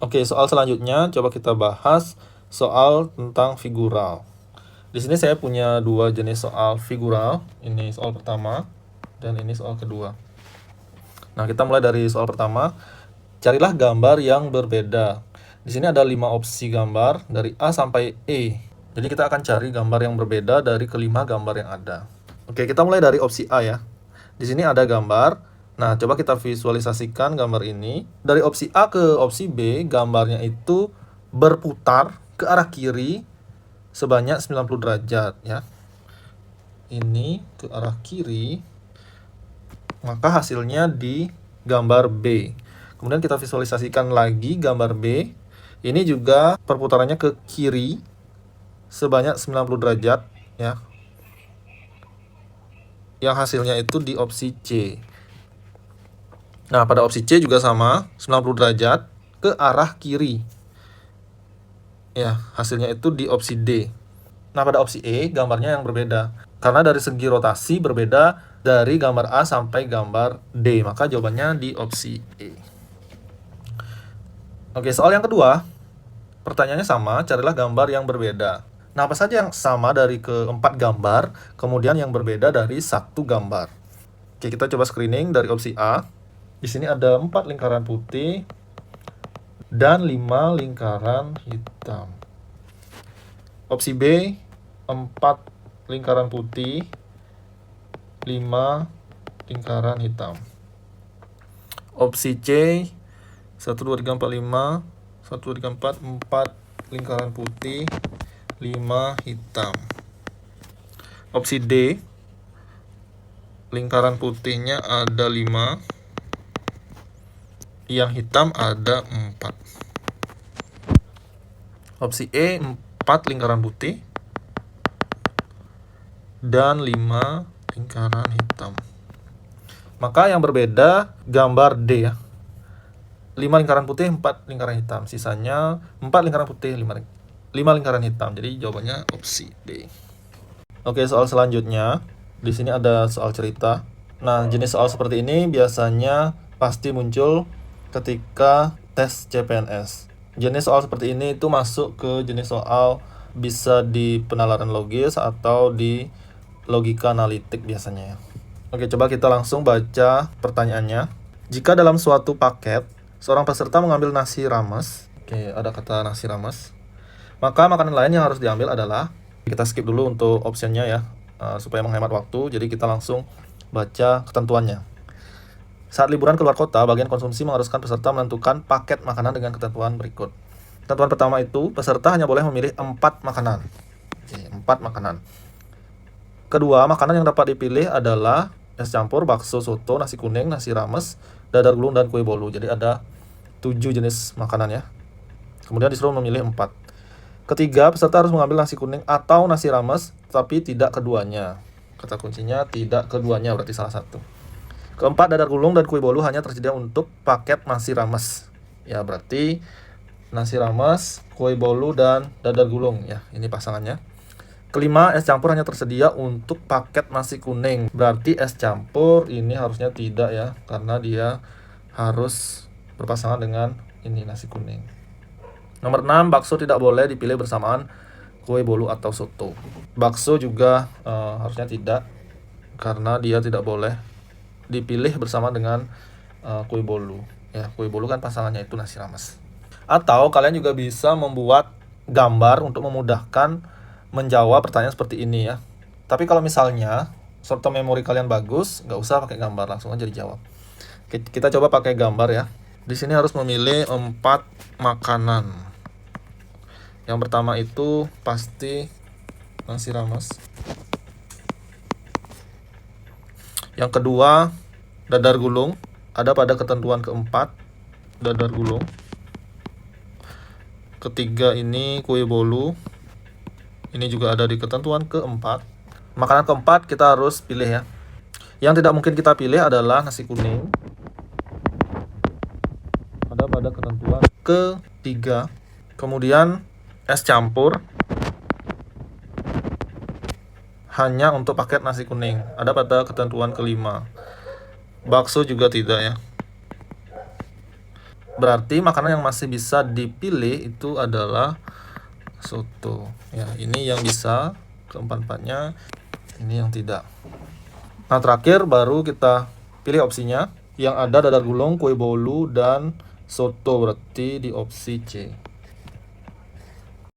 Oke, soal selanjutnya coba kita bahas soal tentang figural. Di sini saya punya dua jenis soal figural. Ini soal pertama dan ini soal kedua. Nah, kita mulai dari soal pertama. Carilah gambar yang berbeda. Di sini ada 5 opsi gambar dari A sampai E. Jadi kita akan cari gambar yang berbeda dari kelima gambar yang ada. Oke, kita mulai dari opsi A ya. Di sini ada gambar. Nah, coba kita visualisasikan gambar ini. Dari opsi A ke opsi B, gambarnya itu berputar ke arah kiri sebanyak 90 derajat ya. Ini ke arah kiri, maka hasilnya di gambar B. Kemudian kita visualisasikan lagi gambar B. Ini juga perputarannya ke kiri sebanyak 90 derajat ya. Yang hasilnya itu di opsi C. Nah, pada opsi C juga sama, 90 derajat ke arah kiri. Ya, hasilnya itu di opsi D. Nah, pada opsi E, gambarnya yang berbeda. Karena dari segi rotasi berbeda dari gambar A sampai gambar D. Maka jawabannya di opsi E. Oke, soal yang kedua. Pertanyaannya sama, carilah gambar yang berbeda. Nah, apa saja yang sama dari keempat gambar, kemudian yang berbeda dari satu gambar. Oke, kita coba screening dari opsi A. Di sini ada 4 lingkaran putih dan 5 lingkaran hitam. Opsi B, 4 lingkaran putih, 5 lingkaran hitam. Opsi C, 1, 2, 3, 4, 5, 1, 2, 3, 4, 4 lingkaran putih, 5 hitam. Opsi D, lingkaran putihnya ada 5, yang hitam ada 4. Opsi E, 4 lingkaran putih dan 5 lingkaran hitam. Maka yang berbeda gambar D ya. 5 lingkaran putih, 4 lingkaran hitam. Sisanya 4 lingkaran putih, 5 lingkaran hitam. Jadi jawabannya opsi D. Oke, soal selanjutnya. Di sini ada soal cerita. Nah, jenis soal seperti ini biasanya pasti muncul ketika tes CPNS. Jenis soal seperti ini itu masuk ke jenis soal bisa di penalaran logis atau di logika analitik biasanya ya. Oke, coba kita langsung baca pertanyaannya. Jika dalam suatu paket, seorang peserta mengambil nasi rames. Oke, ada kata nasi rames. Maka makanan lain yang harus diambil adalah, kita skip dulu untuk optionnya ya, supaya menghemat waktu. Jadi kita langsung baca ketentuannya. Saat liburan keluar kota, bagian konsumsi mengharuskan peserta menentukan paket makanan dengan ketentuan berikut. Ketentuan pertama itu, peserta hanya boleh memilih 4 makanan. Oke, 4 makanan. Kedua, makanan yang dapat dipilih adalah es campur, bakso, soto, nasi kuning, nasi rames, dadar gulung, dan kue bolu. Jadi ada 7 jenis makanan ya. Kemudian disuruh memilih 4. Ketiga, peserta harus mengambil nasi kuning atau nasi rames, tapi tidak keduanya. Kata kuncinya tidak keduanya, berarti salah satu. Keempat, dadar gulung dan kue bolu hanya tersedia untuk paket nasi rames. Ya, berarti nasi rames, kue bolu, dan dadar gulung ya, ini pasangannya. Kelima, es campur hanya tersedia untuk paket nasi kuning. Berarti es campur ini harusnya tidak ya, karena dia harus berpasangan dengan ini nasi kuning. Nomor 6, bakso tidak boleh dipilih bersamaan kue bolu atau soto. Bakso juga harusnya tidak, karena dia tidak boleh dipilih bersama dengan kue bolu. Ya, kue bolu kan pasangannya itu nasi rames. Atau kalian juga bisa membuat gambar untuk memudahkan menjawab pertanyaan seperti ini ya. Tapi kalau misalnya short term memory kalian bagus, nggak usah pakai gambar, langsung aja dijawab. Kita coba pakai gambar ya. Di sini harus memilih 4 makanan. Yang pertama itu pasti nasi rames. Yang kedua, dadar gulung. Ada pada ketentuan keempat, dadar gulung. Ketiga ini kue bolu. Ini juga ada di ketentuan keempat. Makanan keempat kita harus pilih ya. Yang tidak mungkin kita pilih adalah nasi kuning. Ada pada ketentuan ketiga. Kemudian es campur hanya untuk paket nasi kuning. Ada pada ketentuan kelima. Bakso juga tidak ya. Berarti makanan yang masih bisa dipilih itu adalah soto. Ya, ini yang bisa keempat-empatnya, ini yang tidak. Nah, terakhir baru kita pilih opsinya. Yang ada dadar gulung, kue bolu, dan soto, berarti di opsi C.